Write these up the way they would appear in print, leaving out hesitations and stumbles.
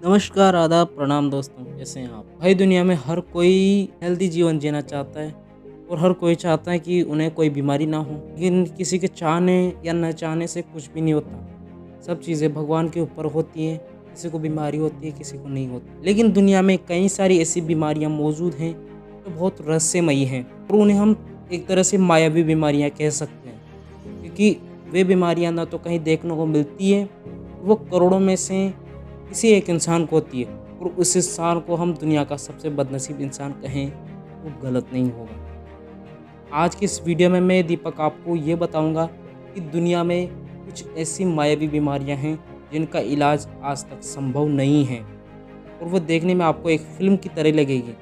नमस्कार, आदाब, प्रणाम दोस्तों, कैसे हैं आप? भाई दुनिया में हर कोई हेल्दी जीवन जीना चाहता है और हर कोई चाहता है कि उन्हें कोई बीमारी ना हो। लेकिन किसी के चाहने या न चाहने से कुछ भी नहीं होता। सब चीज़ें भगवान के ऊपर होती हैं, किसी को बीमारी होती है, किसी को नहीं होती। लेकिन दुनिया में कई सारी ऐसी बीमारियाँ मौजूद हैं जो बहुत रहस्यमयी हैं और उन्हें हम एक तरह से मायावी बीमारियाँ कह सकते हैं। क्योंकि वे बीमारियाँ ना तो कहीं देखने को मिलती है, वो करोड़ों में से किसी एक इंसान को होती है और उस इंसान को हम दुनिया का सबसे बदनसीब इंसान कहें वो गलत नहीं होगा। आज की इस वीडियो में मैं दीपक आपको ये बताऊंगा कि दुनिया में कुछ ऐसी मायावी बीमारियां हैं जिनका इलाज आज तक संभव नहीं है और वो देखने में आपको एक फिल्म की तरह लगेगी।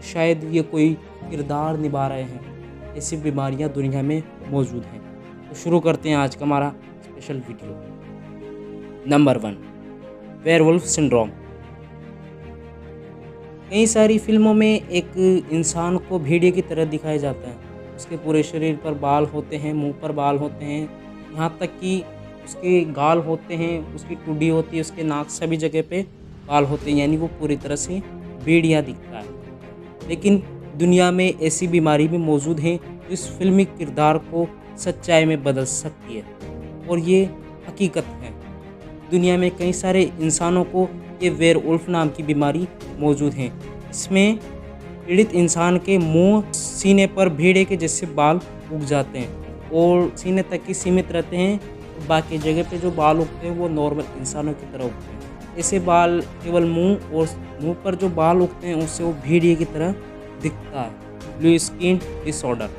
शायद ये कोई किरदार निभा रहे हैं। ऐसी बीमारियां दुनिया में मौजूद हैं। तो शुरू करते हैं आज का हमारा special video. Number 1, werewolf syndrome. कई सारी फिल्मों में एक इंसान को भेड़िए की तरह दिखाया जाता है। उसके पूरे शरीर पर बाल होते हैं, मुंह पर बाल होते हैं, यहाँ तक कि उसके गाल होते हैं, उसकी टुडी होती है, उसके नाक सभी जगह पे बाल होते हैं, यानी वो पूरी तरह से भेड़िया दिखता है। लेकिन दुनिया में ऐसी बीमारी भी मौजूद है जो इस फिल्मी किरदार को सच्चाई में बदल सकती है और ये हकीकत है। दुनिया में कई सारे इंसानों को ये वेयरवुल्फ नाम की बीमारी मौजूद है। इसमें पीड़ित इंसान के मुंह, सीने पर भेड़िए के जैसे बाल उग जाते हैं और सीने तक ही सीमित रहते हैं। बाकी जगह पे जो बाल उगते हैं वो नॉर्मल इंसानों की तरह उगते हैं। ऐसे बाल केवल मुंह और मुंह पर जो बाल उगते हैं उससे वो भेड़िए की तरह दिखता है। Blue skin disorder.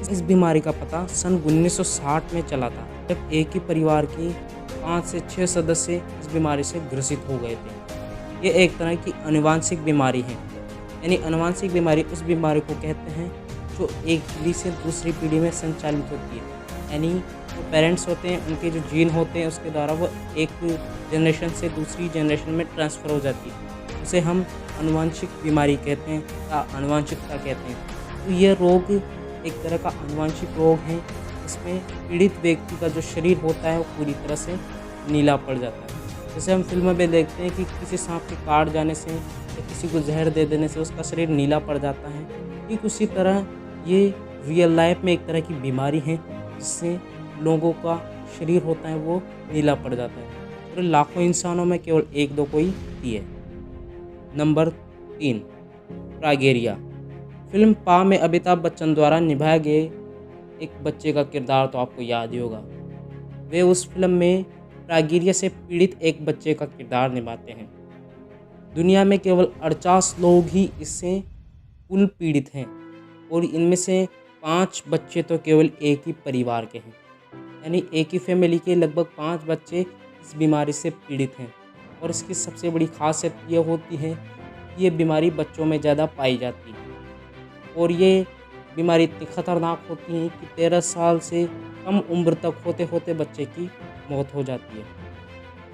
इस बीमारी का पता सन 1960 में चला था, जब एक ही परिवार की 5 से 6 सदस्य इस बीमारी से ग्रसित हो गए थे। ये एक तरह की आनुवांशिक बीमारी है। यानी आनुवांशिक बीमारी उस बीमारी को कहते हैं जो एक पीढ़ी से दूसरी पीढ़ी में संचालित होती है। यानी जो पेरेंट्स होते हैं उनके जो जीन होते हैं उसके द्वारा वो एक जनरेशन से दूसरी जनरेशन में ट्रांसफ़र हो जाती है। उसे हम आनुवांशिक बीमारी कहते हैं या आनुवांशिकता कहते हैं। तो यह रोग एक तरह का आनुवांशिक रोग है। इसमें पीड़ित व्यक्ति का जो शरीर होता है वो पूरी तरह से नीला पड़ जाता है। जैसे हम फिल्मों में देखते हैं कि किसी सांप के काट जाने से या किसी को जहर दे देने से उसका शरीर नीला पड़ जाता है, ठीक उसी तरह ये रियल लाइफ में एक तरह की बीमारी है जिससे लोगों का शरीर होता है वो नीला पड़ जाता है और लाखों इंसानों में केवल 1-2 को ही है। नंबर 3, प्रागेरिया। फिल्म पा में अमिताभ बच्चन द्वारा निभाए गए एक बच्चे का किरदार तो आपको याद ही होगा। वे उस फिल्म में प्रागेरिया से पीड़ित एक बच्चे का किरदार निभाते हैं। दुनिया में केवल 48 लोग ही इससे कुल पीड़ित हैं और इनमें से 5 बच्चे तो केवल एक ही परिवार के हैं। यानी एक ही फैमिली के लगभग 5 बच्चे इस बीमारी से पीड़ित हैं और इसकी सबसे बड़ी खासियत ये होती है कि ये बीमारी बच्चों में ज़्यादा पाई जाती है और ये बीमारी इतनी ख़तरनाक होती है कि 13 साल से कम उम्र तक होते होते बच्चे की मौत हो जाती है।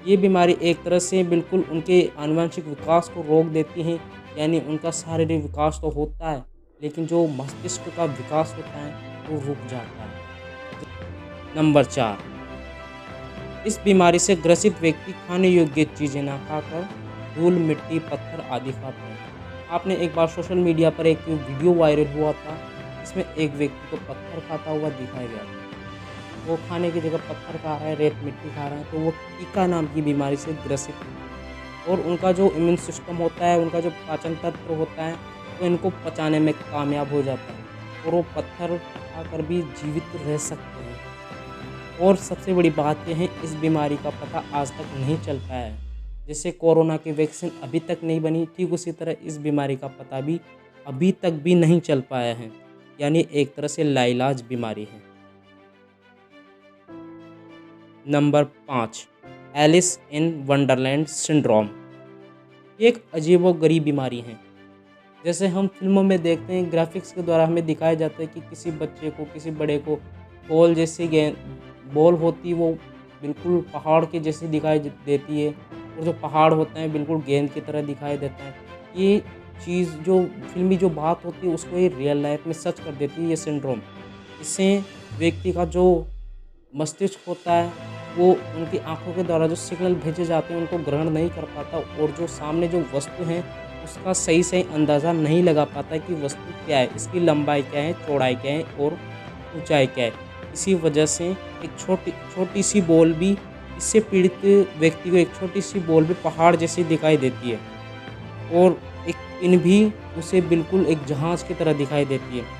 ये बीमारी एक तरह से बिल्कुल उनके आनुवंशिक विकास को रोक देती है। यानी उनका शारीरिक विकास तो होता है लेकिन जो मस्तिष्क का विकास होता है वो रुक जाता है। नंबर 4, इस बीमारी से ग्रसित व्यक्ति खाने योग्य चीज़ें ना खाकर धूल, मिट्टी, पत्थर आदि खाते हैं। आपने एक बार सोशल मीडिया पर एक वीडियो वायरल हुआ था, इसमें एक व्यक्ति को पत्थर खाता हुआ दिखाया गया था। वो खाने की जगह पत्थर खा रहा है, रेत मिट्टी खा रहा है, तो वो टीका नाम की बीमारी से ग्रसित है और उनका जो इम्यून सिस्टम होता है, उनका जो पाचन तंत्र होता है वो इनको पचाने में कामयाब हो जाता है और वो पत्थर खाकर भी जीवित रह सकते हैं। और सबसे बड़ी बात यह है, इस बीमारी का पता आज तक नहीं चल पाया है। जैसे कोरोना की वैक्सीन अभी तक नहीं बनी, ठीक उसी तरह इस बीमारी का पता भी अभी तक भी नहीं चल पाया है। यानी एक तरह से लाइलाज बीमारी है। Number 5, Alice in Wonderland syndrome. ये एक अजीबोगरीब बीमारी है। जैसे हम फिल्मों में देखते हैं, ग्राफिक्स के द्वारा हमें दिखाया जाता है कि किसी बच्चे को, किसी बड़े को बॉल जैसी बॉल होती वो बिल्कुल पहाड़ के जैसी दिखाई देती है और जो पहाड़ होता है बिल्कुल गेंद की तरह दिखाई देता है। ये चीज़ जो फिल्मी जो बात होती है उसको ये रियल लाइफ में सच कर देती है ये सिंड्रोम। इससे व्यक्ति का जो मस्तिष्क होता है वो उनकी आँखों के द्वारा जो सिग्नल भेजे जाते हैं उनको ग्रहण नहीं कर पाता और जो सामने जो वस्तु है उसका सही अंदाज़ा नहीं लगा पाता कि वस्तु क्या है, इसकी लंबाई क्या है, चौड़ाई क्या है और ऊंचाई क्या है। इसी वजह से एक छोटी सी बॉल भी, इससे पीड़ित व्यक्ति को एक छोटी सी बॉल भी पहाड़ जैसी दिखाई देती है और एक पिन भी उसे बिल्कुल एक जहाज़ की तरह दिखाई देती है।